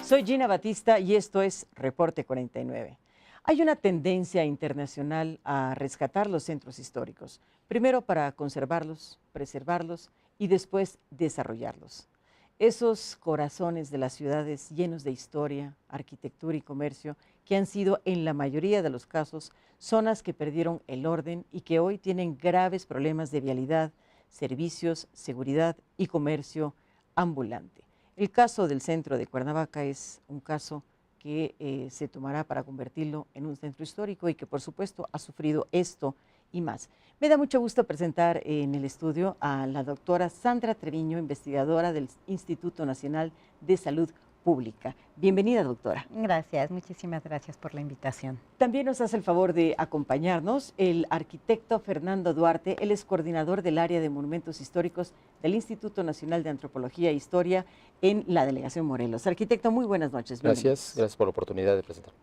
Soy Gina Batista y esto es Reporte 49. Hay una tendencia internacional a rescatar los centros históricos, primero para conservarlos, preservarlos y después desarrollarlos. Esos corazones de las ciudades llenos de historia, arquitectura y comercio, que han sido en la mayoría de los casos zonas que perdieron el orden y que hoy tienen graves problemas de vialidad, servicios, seguridad y comercio ambulante. El caso del centro de Cuernavaca es un caso que se tomará para convertirlo en un centro histórico y que por supuesto ha sufrido esto y más. Me da mucho gusto presentar en el estudio a la doctora Sandra Treviño, investigadora del Instituto Nacional de Salud Pública. Bienvenida, doctora. Gracias, muchísimas gracias por la invitación. También nos hace el favor de acompañarnos el arquitecto Fernando Duarte. Él es coordinador del área de monumentos históricos del Instituto Nacional de Antropología e Historia en la Delegación Morelos. Arquitecto, muy buenas noches. Gracias por la oportunidad de presentar.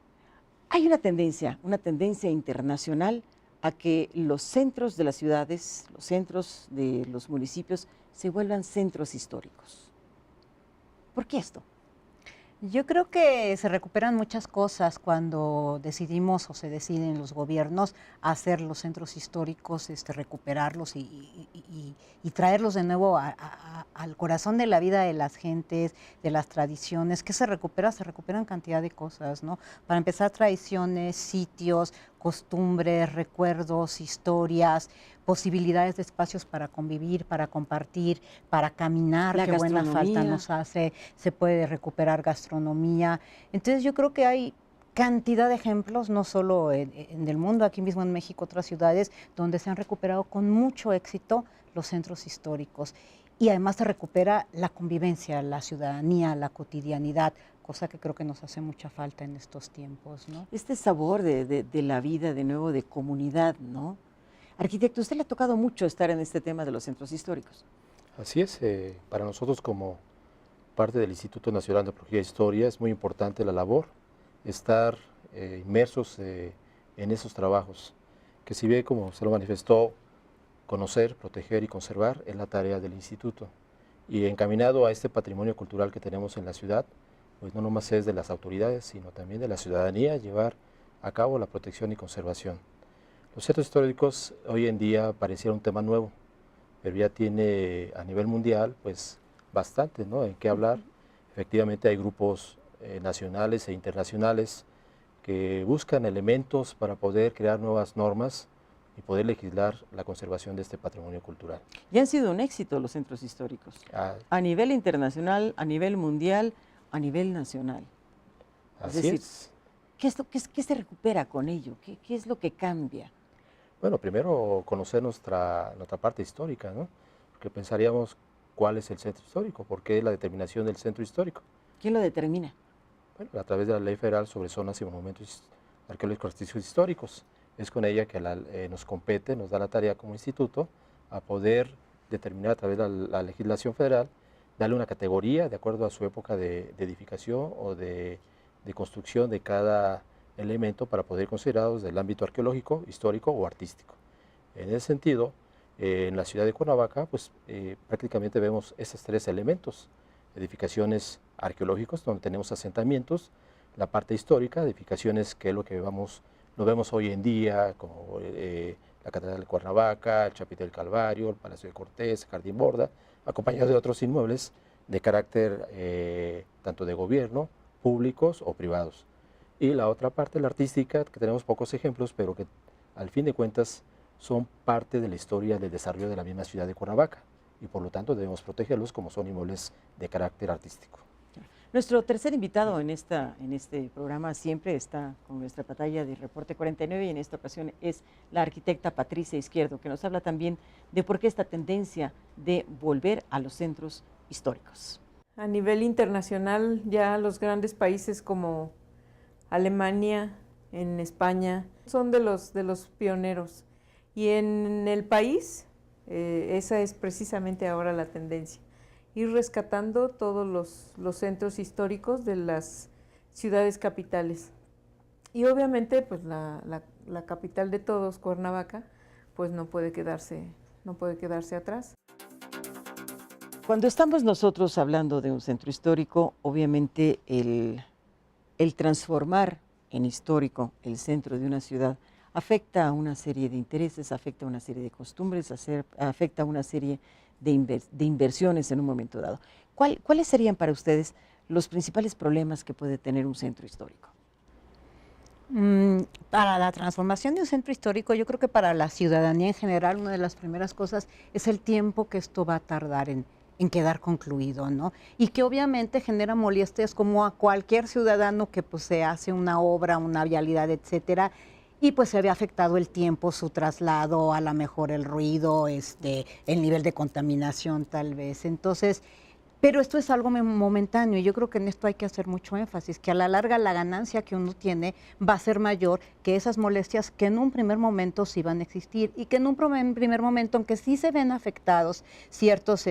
Hay una tendencia internacional a que los centros de las ciudades, los centros de los municipios se vuelvan centros históricos. ¿Por qué esto? Yo creo que se recuperan muchas cosas cuando decidimos o se deciden los gobiernos hacer los centros históricos, recuperarlos y traerlos de nuevo al corazón de la vida de las gentes, de las tradiciones. ¿Qué se recupera? Se recuperan cantidad de cosas, ¿no? Para empezar, tradiciones, sitios, costumbres, recuerdos, historias, posibilidades de espacios para convivir, para compartir, para caminar, La qué buena falta nos hace, se puede recuperar gastronomía. Entonces yo creo que hay cantidad de ejemplos, no solo en el mundo, aquí mismo en México, otras ciudades, donde se han recuperado con mucho éxito los centros históricos. Y además se recupera la convivencia, la ciudadanía, la cotidianidad, cosa que creo que nos hace mucha falta en estos tiempos, ¿no? Este sabor de la vida, de nuevo, de comunidad, ¿no? Arquitecto, usted le ha tocado mucho estar en este tema de los centros históricos. Así es, para nosotros como parte del Instituto Nacional de Antropología e Historia es muy importante la labor, estar inmersos en esos trabajos, que si bien, como se lo manifestó, conocer, proteger y conservar es la tarea del instituto. Y encaminado a este patrimonio cultural que tenemos en la ciudad, pues no nomás es de las autoridades, sino también de la ciudadanía llevar a cabo la protección y conservación. Los centros históricos hoy en día pareciera un tema nuevo, pero ya tiene a nivel mundial pues bastante, ¿no?, en qué hablar. Efectivamente hay grupos nacionales e internacionales que buscan elementos para poder crear nuevas normas y poder legislar la conservación de este patrimonio cultural. Y han sido un éxito los centros históricos, a nivel internacional, a nivel mundial, a nivel nacional. Así es. ¿Qué se recupera con ello? ¿Qué es lo que cambia? Bueno, primero conocer nuestra parte histórica, ¿no? Porque pensaríamos cuál es el centro histórico, por qué la determinación del centro histórico. ¿Quién lo determina? Bueno, a través de la Ley Federal sobre zonas y monumentos arqueológicos históricos. Es con ella que nos compete, nos da la tarea como instituto a poder determinar a través de la legislación federal, darle una categoría de acuerdo a su época de edificación o de construcción de cada elemento para poder considerados del ámbito arqueológico, histórico o artístico. En ese sentido, en la ciudad de Cuernavaca, pues prácticamente vemos esos tres elementos: edificaciones arqueológicas, donde tenemos asentamientos; la parte histórica, edificaciones que es lo que lo vemos hoy en día, como la Catedral de Cuernavaca, el Chapitel del Calvario, el Palacio de Cortés, el Jardín Borda, acompañados de otros inmuebles de carácter tanto de gobierno, públicos o privados. Y la otra parte, la artística, que tenemos pocos ejemplos, pero que al fin de cuentas son parte de la historia del desarrollo de la misma ciudad de Cuernavaca, y por lo tanto debemos protegerlos como son inmuebles de carácter artístico. Nuestro tercer invitado en este programa siempre está con nuestra pantalla de Reporte 49, y en esta ocasión es la arquitecta Patricia Izquierdo, que nos habla también de por qué esta tendencia de volver a los centros históricos. A nivel internacional, ya los grandes países como Alemania, en España, son de los pioneros. Y en el país, esa es precisamente ahora la tendencia: ir rescatando todos los centros históricos de las ciudades capitales. Y obviamente, pues la capital de todos, Cuernavaca, pues no puede quedarse atrás. Cuando estamos nosotros hablando de un centro histórico, obviamente el transformar en histórico el centro de una ciudad afecta a una serie de intereses, afecta a una serie de costumbres, afecta a una serie de inversiones en un momento dado. ¿Cuáles serían para ustedes los principales problemas que puede tener un centro histórico? Para la transformación de un centro histórico, yo creo que para la ciudadanía en general, una de las primeras cosas es el tiempo que esto va a tardar en quedar concluido, ¿no? Y que obviamente genera molestias como a cualquier ciudadano que pues se hace una obra, una vialidad, etcétera, y pues se ve afectado el tiempo, su traslado, a lo mejor el ruido, el nivel de contaminación tal vez. Entonces, pero esto es algo momentáneo y yo creo que en esto hay que hacer mucho énfasis, que a la larga la ganancia que uno tiene va a ser mayor que esas molestias que en un primer momento sí van a existir y que en un primer momento, aunque sí se ven afectados ciertas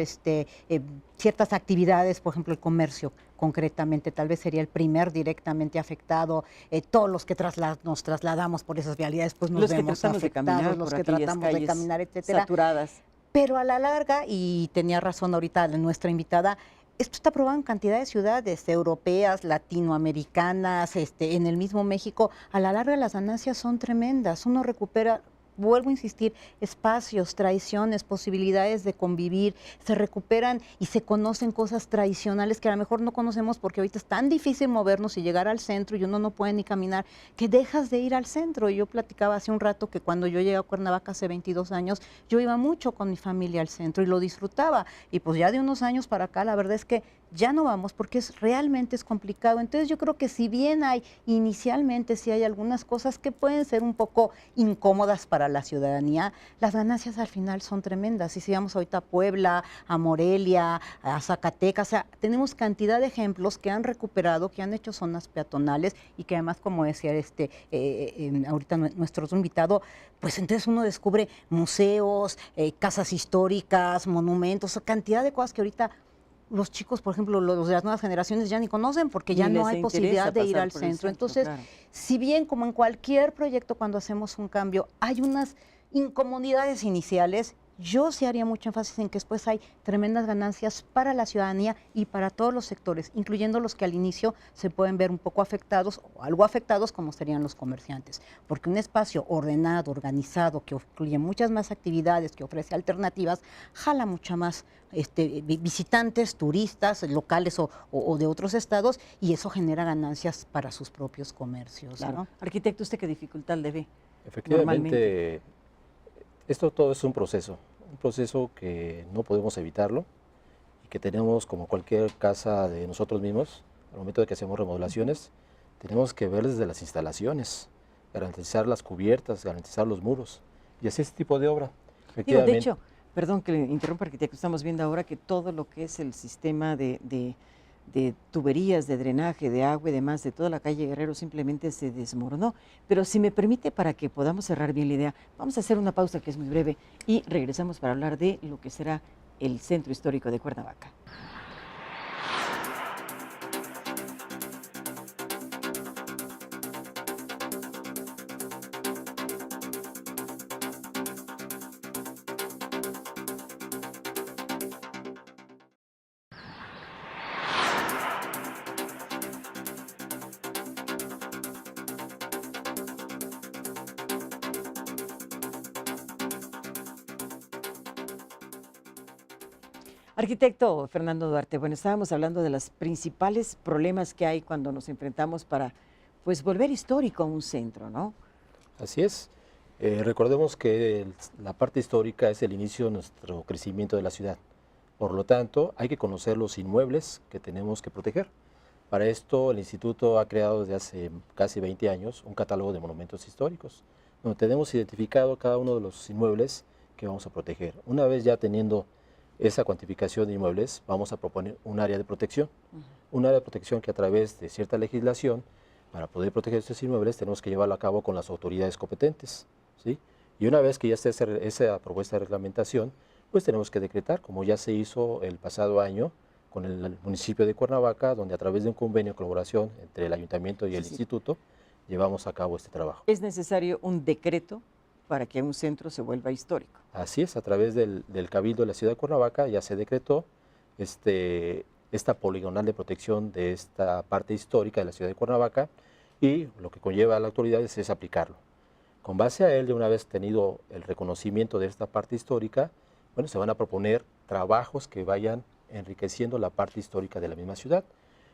actividades, por ejemplo el comercio, concretamente, tal vez sería el primer directamente afectado, todos los que nos trasladamos por esas vialidades, pues nos vemos afectados, los que tratamos de caminar, etcétera. Saturadas. Pero a la larga, y tenía razón ahorita nuestra invitada, esto está probado en cantidad de ciudades europeas, latinoamericanas, en el mismo México. A la larga las ganancias son tremendas. Uno recupera, vuelvo a insistir, espacios, tradiciones, posibilidades de convivir, se recuperan y se conocen cosas tradicionales que a lo mejor no conocemos porque ahorita es tan difícil movernos y llegar al centro y uno no puede ni caminar, que dejas de ir al centro. Y yo platicaba hace un rato que cuando yo llegué a Cuernavaca hace 22 años, yo iba mucho con mi familia al centro y lo disfrutaba. Y pues ya de unos años para acá, la verdad es que ya no vamos porque realmente es complicado. Entonces yo creo que si bien inicialmente sí hay algunas cosas que pueden ser un poco incómodas para la ciudadanía, las ganancias al final son tremendas. Y si vamos ahorita a Puebla, a Morelia, a Zacatecas, o sea, tenemos cantidad de ejemplos que han recuperado, que han hecho zonas peatonales y que además, como decía ahorita nuestro otro invitado, pues entonces uno descubre museos, casas históricas, monumentos, cantidad de cosas que ahorita los chicos, por ejemplo, los de las nuevas generaciones ya ni conocen porque ya no hay posibilidad de ir al centro. Entonces, claro, si bien como en cualquier proyecto cuando hacemos un cambio hay unas incomodidades iniciales, yo sí haría mucho énfasis en que después hay tremendas ganancias para la ciudadanía y para todos los sectores, incluyendo los que al inicio se pueden ver un poco afectados o algo afectados, como serían los comerciantes. Porque un espacio ordenado, organizado, que incluye muchas más actividades, que ofrece alternativas, jala mucha más visitantes, turistas, locales o de otros estados, y eso genera ganancias para sus propios comercios. Claro. ¿No? Arquitecto, ¿usted qué dificultad le ve? Efectivamente, esto todo es un proceso que no podemos evitarlo y que tenemos, como cualquier casa de nosotros mismos, al momento de que hacemos remodelaciones, tenemos que ver desde las instalaciones, garantizar las cubiertas, garantizar los muros, y así este tipo de obra. Digo, de hecho, perdón que le interrumpa, arquitecto, estamos viendo ahora que todo lo que es el sistema de tuberías, de drenaje, de agua y demás, de toda la calle Guerrero simplemente se desmoronó. Pero si me permite, para que podamos cerrar bien la idea, vamos a hacer una pausa que es muy breve y regresamos para hablar de lo que será el Centro Histórico de Cuernavaca. Arquitecto Fernando Duarte, bueno, estábamos hablando de los principales problemas que hay cuando nos enfrentamos para, pues, volver histórico a un centro, ¿no? Así es. Recordemos que la parte histórica es el inicio de nuestro crecimiento de la ciudad. Por lo tanto, hay que conocer los inmuebles que tenemos que proteger. Para esto, el Instituto ha creado desde hace casi 20 años un catálogo de monumentos históricos, donde tenemos identificado cada uno de los inmuebles que vamos a proteger. Una vez ya teniendo esa cuantificación de inmuebles, vamos a proponer un área de protección. Un área de protección que a través de cierta legislación, para poder proteger estos inmuebles, tenemos que llevarlo a cabo con las autoridades competentes, ¿sí? Y una vez que ya esté esa propuesta de reglamentación, pues tenemos que decretar, como ya se hizo el pasado año con el municipio de Cuernavaca, donde a través de un convenio de colaboración entre el ayuntamiento y el instituto, llevamos a cabo este trabajo. ¿Es necesario un decreto para que un centro se vuelva histórico? Así es, a través del Cabildo de la ciudad de Cuernavaca ya se decretó esta poligonal de protección de esta parte histórica de la ciudad de Cuernavaca, y lo que conlleva a la autoridad es aplicarlo. Con base a él, de una vez tenido el reconocimiento de esta parte histórica, bueno, se van a proponer trabajos que vayan enriqueciendo la parte histórica de la misma ciudad,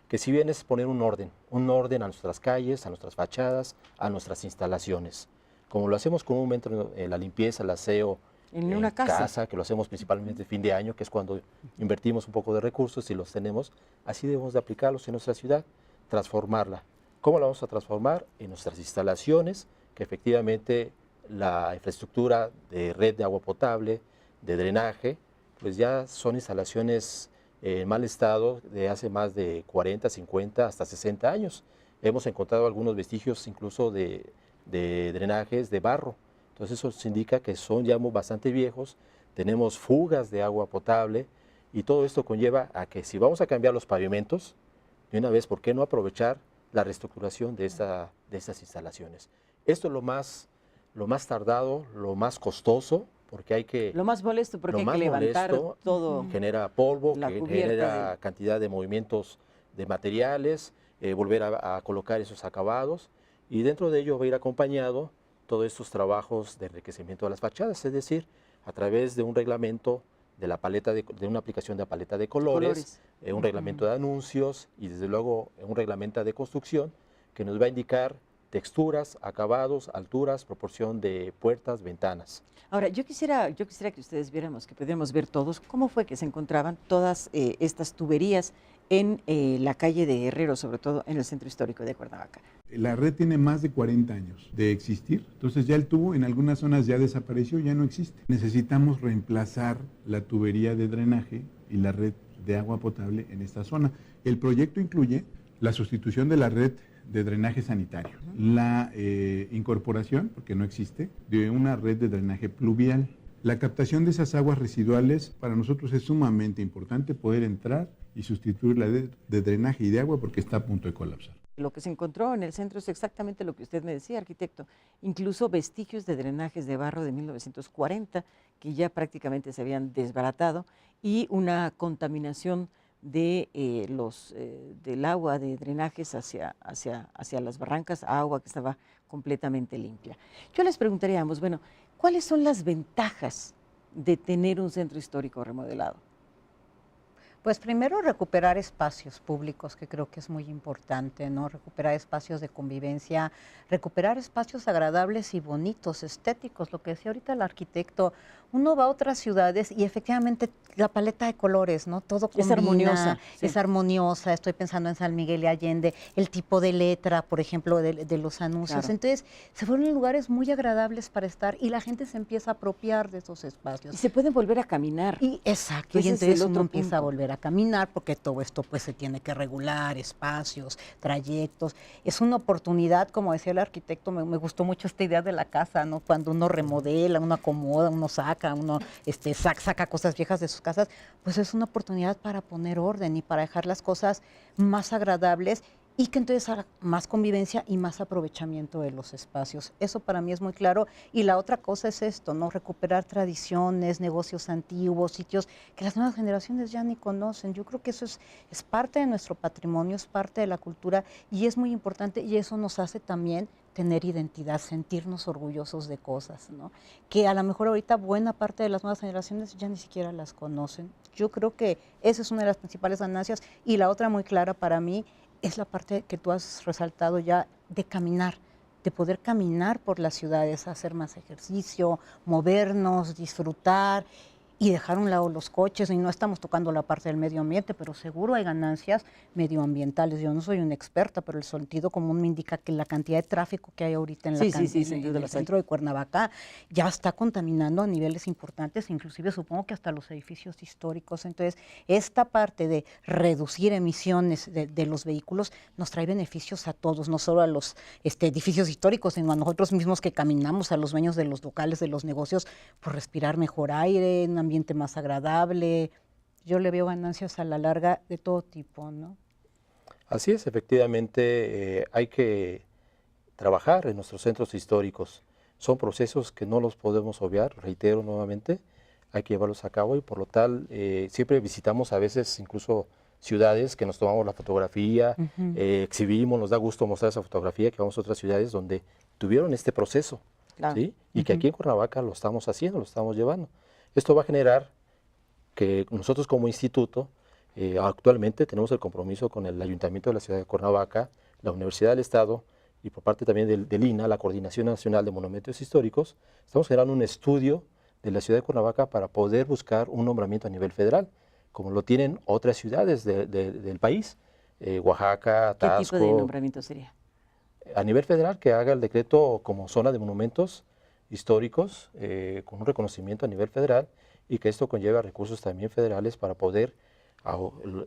que si bien es poner un orden a nuestras calles, a nuestras fachadas, a nuestras instalaciones, como lo hacemos comúnmente en la limpieza, el aseo, en una casa, que lo hacemos principalmente fin de año, que es cuando invertimos un poco de recursos y los tenemos, así debemos de aplicarlos en nuestra ciudad, transformarla. ¿Cómo la vamos a transformar? En nuestras instalaciones, que efectivamente la infraestructura de red de agua potable, de drenaje, pues ya son instalaciones en mal estado de hace más de 40, 50, hasta 60 años. Hemos encontrado algunos vestigios incluso de drenajes de barro. Entonces eso indica que son ya bastante viejos, tenemos fugas de agua potable, y todo esto conlleva a que si vamos a cambiar los pavimentos, de una vez, ¿por qué no aprovechar la reestructuración de estas instalaciones? Esto es lo más tardado, lo más costoso, porque hay que... Lo más molesto, porque hay que levantar todo. Genera polvo, que genera cantidad de movimientos de materiales, volver a colocar esos acabados, y dentro de ello va a ir acompañado todos estos trabajos de enriquecimiento de las fachadas, es decir, a través de un reglamento de la paleta de una aplicación de paleta de colores. Un reglamento de anuncios, y desde luego un reglamento de construcción que nos va a indicar texturas, acabados, alturas, proporción de puertas, ventanas. Ahora, yo quisiera que ustedes viéramos, que pudiéramos ver todos, cómo fue que se encontraban todas estas tuberías en la calle de Herrero, sobre todo en el centro histórico de Cuernavaca. La red tiene más de 40 años de existir, entonces ya el tubo en algunas zonas ya desapareció, ya no existe. Necesitamos reemplazar la tubería de drenaje y la red de agua potable en esta zona. El proyecto incluye la sustitución de la red de drenaje sanitario, la incorporación, porque no existe, de una red de drenaje pluvial. La captación de esas aguas residuales para nosotros es sumamente importante, poder entrar y sustituir la de drenaje y de agua porque está a punto de colapsar. Lo que se encontró en el centro es exactamente lo que usted me decía, arquitecto, incluso vestigios de drenajes de barro de 1940 que ya prácticamente se habían desbaratado, y una contaminación de del agua de drenajes hacia las barrancas, agua que estaba completamente limpia. Yo les preguntaría a ambos, bueno, ¿cuáles son las ventajas de tener un centro histórico remodelado? Pues primero recuperar espacios públicos, que creo que es muy importante, ¿no? Recuperar espacios de convivencia, recuperar espacios agradables y bonitos, estéticos, lo que decía ahorita el arquitecto. Uno va a otras ciudades y efectivamente la paleta de colores, ¿no? Todo combina, es armoniosa. Sí. Es armoniosa. Estoy pensando en San Miguel y Allende, el tipo de letra, por ejemplo, de los anuncios. Claro. Entonces, se vuelven lugares muy agradables para estar y la gente se empieza a apropiar de esos espacios. Y se pueden volver a caminar. Y exacto, y Ese es entonces el uno otro empieza a punto. volver a caminar, porque todo esto pues se tiene que regular, espacios, trayectos. Es una oportunidad, como decía el arquitecto, me gustó mucho esta idea de la casa, ¿no? Cuando uno remodela, uno acomoda, uno saca, uno saca cosas viejas de sus casas, pues es una oportunidad para poner orden y para dejar las cosas más agradables, y que entonces haga más convivencia y más aprovechamiento de los espacios. Eso para mí es muy claro. Y la otra cosa es esto, ¿no? Recuperar tradiciones, negocios antiguos, sitios que las nuevas generaciones ya ni conocen. Yo creo que eso es parte de nuestro patrimonio, es parte de la cultura, y es muy importante, y eso nos hace también tener identidad, sentirnos orgullosos de cosas, ¿no? Que a lo mejor ahorita buena parte de las nuevas generaciones ya ni siquiera las conocen. Yo creo que esa es una de las principales ganancias. Y la otra muy clara para mí es la parte que tú has resaltado ya de caminar, de poder caminar por las ciudades, hacer más ejercicio, movernos, disfrutar y dejar a un lado los coches. Y no estamos tocando la parte del medio ambiente, pero seguro hay ganancias medioambientales. Yo no soy una experta, pero el sentido común me indica que la cantidad de tráfico que hay ahorita en, en el centro de Cuernavaca ya está contaminando a niveles importantes, inclusive supongo que hasta los edificios históricos. Entonces, esta parte de reducir emisiones de los vehículos nos trae beneficios a todos, no solo a los edificios históricos, sino a nosotros mismos que caminamos, a los dueños de los locales, de los negocios, por respirar mejor aire, un ambiente más agradable. Yo le veo ganancias a la larga de todo tipo, ¿no? Así es, efectivamente, hay que trabajar en nuestros centros históricos. Son procesos que no los podemos obviar, reitero nuevamente. hay que llevarlos a cabo y por lo tal siempre visitamos a veces incluso ciudades que nos tomamos la fotografía, exhibimos, nos da gusto mostrar esa fotografía, que vamos a otras ciudades donde tuvieron este proceso, Claro. ¿sí? Y que aquí en Cuernavaca lo estamos haciendo, lo estamos llevando. Esto va a generar que nosotros como instituto actualmente tenemos el compromiso con el Ayuntamiento de la Ciudad de Cuernavaca, la Universidad del Estado y por parte también del INAH, la Coordinación Nacional de Monumentos Históricos, estamos generando un estudio de la Ciudad de Cuernavaca para poder buscar un nombramiento a nivel federal, como lo tienen otras ciudades del país, Oaxaca, ¿Qué Taxco. tipo de nombramiento sería? A nivel federal, que haga el decreto como zona de monumentos históricos, con un reconocimiento a nivel federal, y que esto conlleva recursos también federales para poder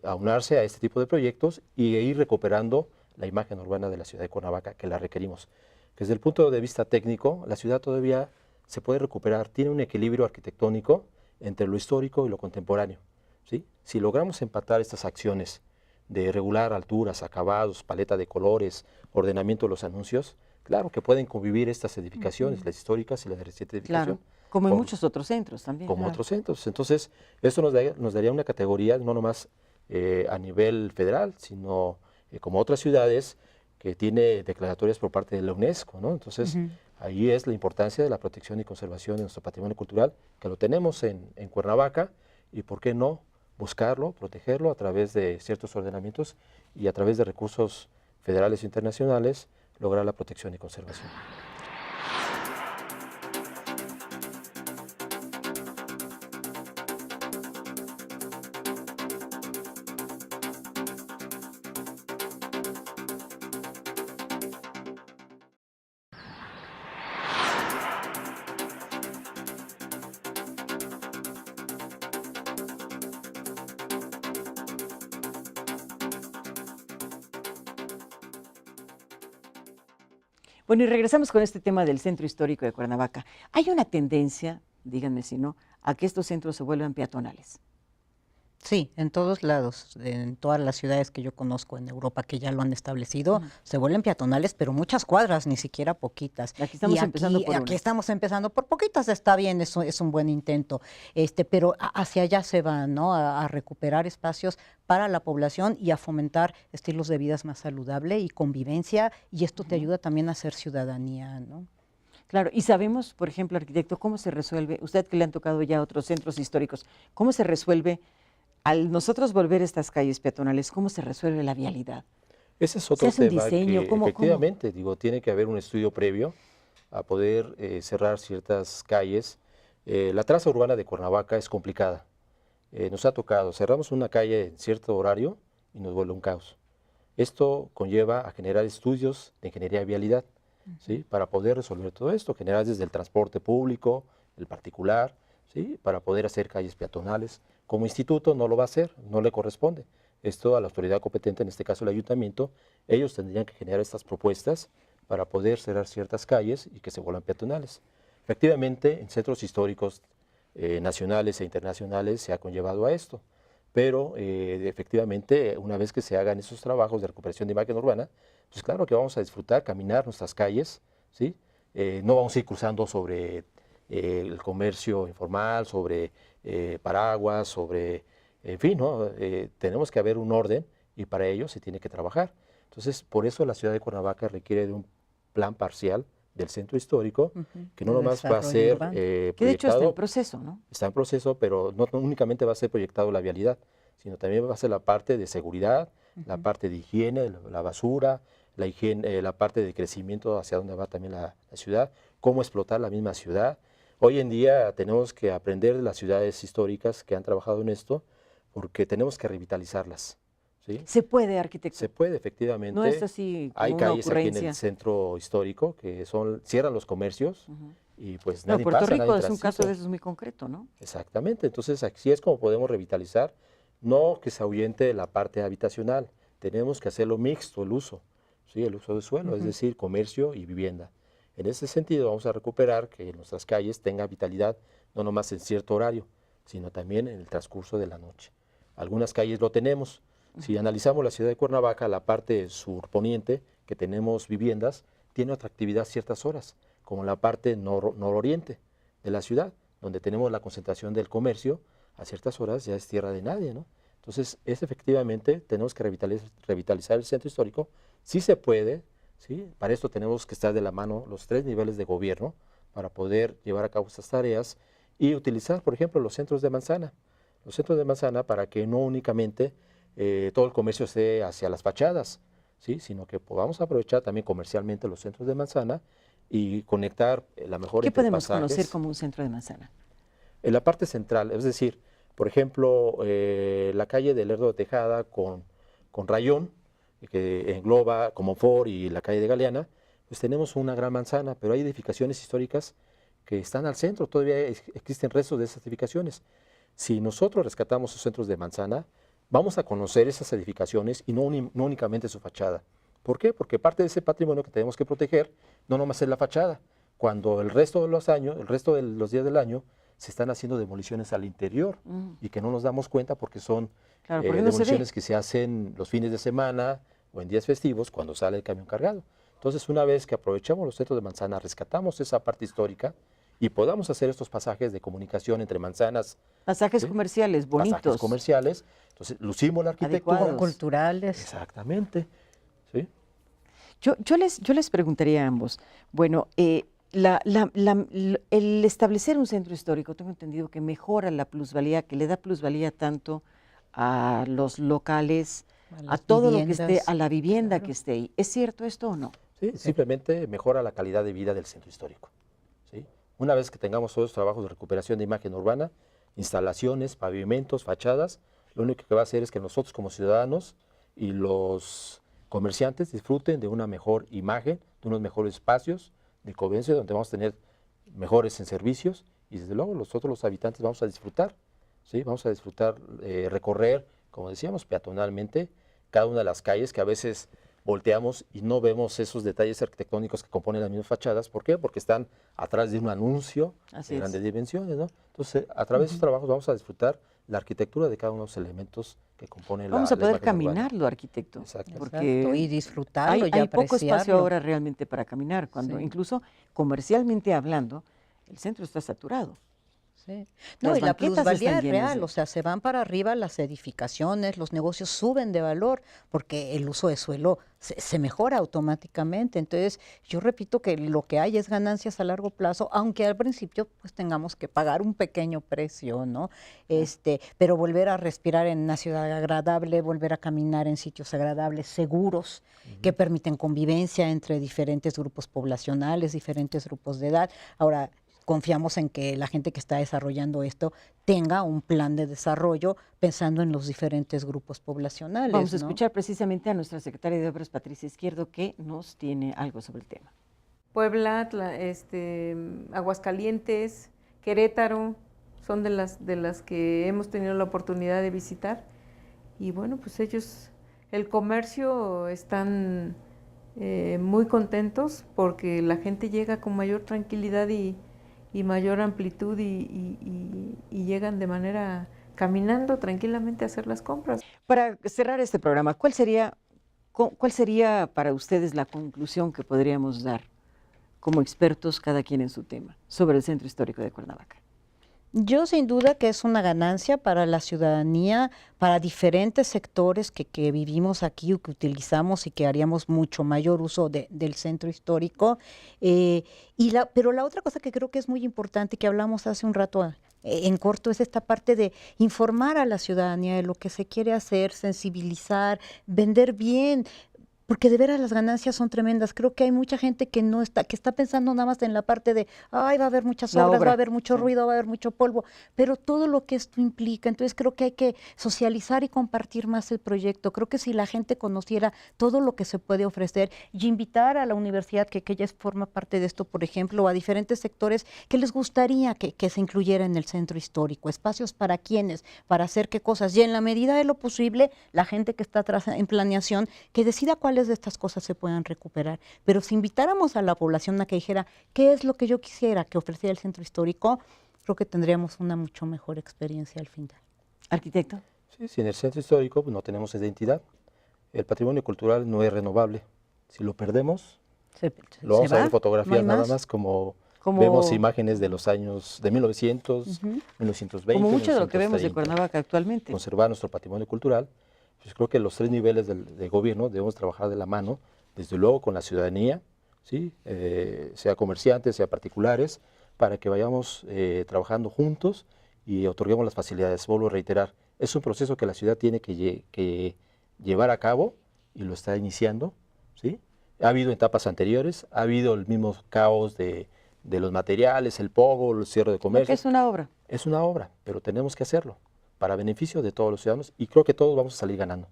aunarse a este tipo de proyectos y ir recuperando la imagen urbana de la ciudad de Cuernavaca, que la requerimos. Desde el punto de vista técnico, la ciudad todavía se puede recuperar, tiene un equilibrio arquitectónico entre lo histórico y lo contemporáneo, ¿sí? Si logramos empatar estas acciones de regular alturas, acabados, paleta de colores, ordenamiento de los anuncios, claro que pueden convivir estas edificaciones, las históricas y las de reciente edificación. Claro, como en por- muchos otros centros también. como Claro. otros centros. Entonces, esto nos daría una categoría no nomás a nivel federal, sino como otras ciudades que tiene declaratorias por parte de la UNESCO, ¿no? Entonces, ahí es la importancia de la protección y conservación de nuestro patrimonio cultural, que lo tenemos en Cuernavaca, y por qué no buscarlo, protegerlo a través de ciertos ordenamientos y a través de recursos federales e internacionales, lograr la protección y conservación. Bueno, y regresamos con este tema del centro histórico de Cuernavaca. Hay una tendencia, díganme si no, a que estos centros se vuelvan peatonales. Sí, en todos lados, en todas las ciudades que yo conozco en Europa que ya lo han establecido, se vuelven peatonales, pero muchas cuadras, ni siquiera poquitas. Aquí estamos Y empezando por aquí una. estamos empezando por poquitas, está bien, es un buen intento, pero hacia allá se va, ¿no? A recuperar espacios para la población y a fomentar estilos de vida más saludable y convivencia, y esto te ayuda también a hacer ciudadanía, ¿no? Claro, y sabemos, por ejemplo, arquitecto, cómo se resuelve, usted que le han tocado ya otros centros históricos, cómo se resuelve, al nosotros volver estas calles peatonales, cómo se resuelve la vialidad. Ese es otro hace un tema diseño? que ¿Cómo? efectivamente, digo, tiene que haber un estudio previo a poder cerrar ciertas calles. La traza urbana de Cuernavaca es complicada. Nos ha tocado, cerramos una calle en cierto horario y nos vuelve un caos. Esto conlleva a generar estudios de ingeniería de vialidad, ¿sí? Para poder resolver todo esto, generar desde el transporte público, el particular, ¿sí? Para poder hacer calles peatonales. Como instituto no lo va a hacer, no le corresponde. Esto a la autoridad competente, en este caso el ayuntamiento, ellos tendrían que generar estas propuestas para poder cerrar ciertas calles y que se vuelvan peatonales. Efectivamente, en centros históricos nacionales e internacionales se ha conllevado a esto, pero efectivamente, una vez que se hagan esos trabajos de recuperación de imagen urbana, pues claro que vamos a disfrutar, caminar nuestras calles, ¿sí? No vamos a ir cruzando sobre el comercio informal, sobre paraguas, sobre, en fin, ¿no? Tenemos que haber un orden y para ello se tiene que trabajar. Entonces, por eso la ciudad de Cuernavaca requiere de un plan parcial del centro histórico, que no De nomás va a desarrollo ser urbano. Que de hecho está proyectado, en proceso, ¿no? está en proceso, pero no únicamente va a ser proyectado la vialidad, sino también va a ser la parte de seguridad, la parte de higiene, la basura, la higiene, la parte de crecimiento hacia dónde va también la ciudad, cómo explotar la misma ciudad. Hoy en día tenemos que aprender de las ciudades históricas que han trabajado en esto, porque tenemos que revitalizarlas, ¿sí? Se puede, arquitecto. Se puede, efectivamente. No es así como Hay una calles aquí en ocurrencia. el centro histórico que cierran los comercios y pues No, nadie Puerto pasa, Rico nadie es un caso transita. de esos muy concreto, ¿no? Exactamente, entonces así es como podemos revitalizar, no que se ahuyente la parte habitacional, tenemos que hacerlo mixto el uso, ¿sí? El uso de suelo, es decir, comercio y vivienda. En ese sentido vamos a recuperar que nuestras calles tengan vitalidad, no nomás en cierto horario, sino también en el transcurso de la noche. Algunas calles lo tenemos. Si analizamos la ciudad de Cuernavaca, la parte surponiente, que tenemos viviendas, tiene atractividad a ciertas horas, como la parte nororiente de la ciudad, donde tenemos la concentración del comercio, a ciertas horas ya es tierra de nadie, ¿no? Entonces, efectivamente, tenemos que revitalizar el centro histórico. Sí se puede, ¿sí? Para esto tenemos que estar de la mano los 3 niveles de gobierno para poder llevar a cabo estas tareas y utilizar, por ejemplo, los centros de manzana. Los centros de manzana para que no únicamente todo el comercio esté hacia las fachadas, ¿sí? Sino que podamos aprovechar también comercialmente los centros de manzana y conectar la mejor ¿Qué entre podemos pasajes. conocer como un centro de manzana? En la parte central, es decir, por ejemplo, la calle de Lerdo de Tejada con Rayón, que engloba Comonfort y la calle de Galeana, pues tenemos una gran manzana, pero hay edificaciones históricas que están al centro, todavía existen restos de esas edificaciones. Si nosotros rescatamos esos centros de manzana, vamos a conocer esas edificaciones y no únicamente su fachada. ¿Por qué? Porque parte de ese patrimonio que tenemos que proteger no nomás es la fachada. Cuando el resto de los años, el resto de los días del año, se están haciendo demoliciones al interior y que no nos damos cuenta porque son Claro, porque no se ve. demoliciones que se hacen los fines de semana o en días festivos cuando sale el camión cargado. Entonces, una vez que aprovechamos los centros de manzana, rescatamos esa parte histórica y podamos hacer estos pasajes de comunicación entre manzanas, Pasajes ¿sí? comerciales bonitos. pasajes comerciales, entonces lucimos la arquitectura. Adecuados. Culturales. Exactamente, ¿sí? Yo les preguntaría a ambos, bueno, el establecer un centro histórico, tengo entendido que mejora la plusvalía, que le da plusvalía tanto a los locales, a las todo lo que esté, viviendas, a la vivienda claro. que esté ahí. ¿Es cierto esto o no? Sí, simplemente mejora la calidad de vida del centro histórico, ¿sí? Una vez que tengamos todos los trabajos de recuperación de imagen urbana, instalaciones, pavimentos, fachadas, lo único que va a hacer es que nosotros como ciudadanos y los comerciantes disfruten de una mejor imagen, de unos mejores espacios de convivencia donde vamos a tener mejores en servicios y desde luego nosotros los habitantes vamos a disfrutar, ¿sí? Vamos a disfrutar, recorrer, como decíamos, peatonalmente cada una de las calles que a veces volteamos y no vemos esos detalles arquitectónicos que componen las mismas fachadas. ¿Por qué? Porque están atrás de un anuncio Así de es. grandes dimensiones, ¿no? Entonces, a través de esos trabajos vamos a disfrutar la arquitectura de cada uno de los elementos que componen Vamos a la poder imagen urbana. caminarlo, arquitecto. Exacto. Porque Exacto, y disfrutarlo hay y poco espacio apreciarlo. ahora realmente para caminar, cuando Sí. incluso comercialmente hablando, el centro está saturado. Sí. No, Las y la banquetas plusvalía están es llenas real, de- o sea, se van para arriba las edificaciones, los negocios suben de valor porque el uso de suelo se mejora automáticamente. Entonces, yo repito que lo que hay es ganancias a largo plazo, aunque al principio pues tengamos que pagar un pequeño precio, ¿no? Pero volver a respirar en una ciudad agradable, volver a caminar en sitios agradables, seguros, que permiten convivencia entre diferentes grupos poblacionales, diferentes grupos de edad. Ahora, confiamos en que la gente que está desarrollando esto tenga un plan de desarrollo pensando en los diferentes grupos poblacionales. Vamos a ¿no? escuchar precisamente a nuestra secretaria de Obras, Patricia Izquierdo, que nos tiene algo sobre el tema. Puebla, Aguascalientes, Querétaro, son de las que hemos tenido la oportunidad de visitar. Y bueno, pues el comercio están muy contentos porque la gente llega con mayor tranquilidad y mayor amplitud y llegan de manera caminando tranquilamente a hacer las compras. Para cerrar este programa, ¿cuál sería para ustedes la conclusión que podríamos dar como expertos, cada quien en su tema, sobre el Centro Histórico de Cuernavaca? Yo sin duda que es una ganancia para la ciudadanía, para diferentes sectores que vivimos aquí o que utilizamos y que haríamos mucho mayor uso del centro histórico. Pero la otra cosa que creo que es muy importante, que hablamos hace un rato en corto, es esta parte de informar a la ciudadanía de lo que se quiere hacer, sensibilizar, vender bien. Porque de veras las ganancias son tremendas. Creo que hay mucha gente que está pensando nada más en la parte de, ay, va a haber muchas obras, va a haber mucho ruido, va a haber mucho polvo, pero todo lo que esto implica. Entonces creo que hay que socializar y compartir más el proyecto. Creo que si la gente conociera todo lo que se puede ofrecer y invitar a la universidad, que ella forma parte de esto, por ejemplo, a diferentes sectores que les gustaría que se incluyera en el centro histórico, espacios para quienes, para hacer qué cosas. Y en la medida de lo posible, la gente que está atrás en planeación, que decida cuáles de estas cosas se puedan recuperar. Pero si invitáramos a la población a que dijera qué es lo que yo quisiera que ofreciera el centro histórico, creo que tendríamos una mucho mejor experiencia al final. Arquitecto. Sí, si en el centro histórico pues, no tenemos identidad, el patrimonio cultural no es renovable. Si lo perdemos, lo vamos a ver en fotografías nada más como Vemos imágenes de los años de 1900, 1920. Como mucho de lo que vemos de 1930. Cuernavaca actualmente. Conservar nuestro patrimonio cultural. Pues creo que los 3 niveles de gobierno debemos trabajar de la mano, desde luego con la ciudadanía, ¿sí? Sea comerciantes, sea particulares, para que vayamos trabajando juntos y otorguemos las facilidades. Vuelvo a reiterar, es un proceso que la ciudad tiene que llevar a cabo y lo está iniciando, ¿sí? Ha habido etapas anteriores, ha habido el mismo caos de los materiales, el pogo, el cierre de comercio. Es una obra. Es una obra, pero tenemos que hacerlo para beneficio de todos los ciudadanos y creo que todos vamos a salir ganando,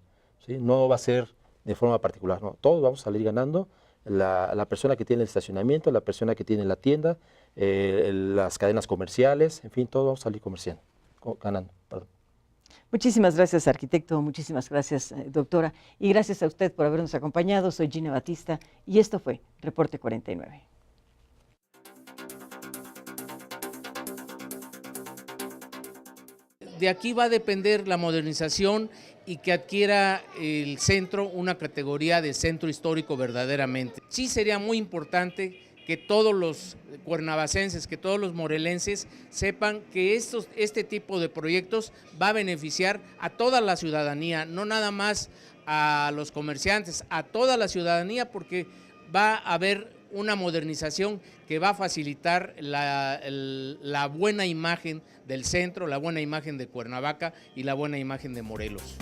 ¿sí? No va a ser de forma particular, no, todos vamos a salir ganando. La persona que tiene el estacionamiento, la persona que tiene la tienda, las cadenas comerciales, en fin, todos vamos a salir ganando. Perdón. Muchísimas gracias, arquitecto, muchísimas gracias, doctora, y gracias a usted por habernos acompañado. Soy Gina Batista y esto fue Reporte 49. De aquí va a depender la modernización y que adquiera el centro una categoría de centro histórico verdaderamente. Sí sería muy importante que todos los cuernavacenses, que todos los morelenses sepan que este tipo de proyectos va a beneficiar a toda la ciudadanía, no nada más a los comerciantes, a toda la ciudadanía, porque va a haber una modernización que va a facilitar la buena imagen del centro, la buena imagen de Cuernavaca y la buena imagen de Morelos.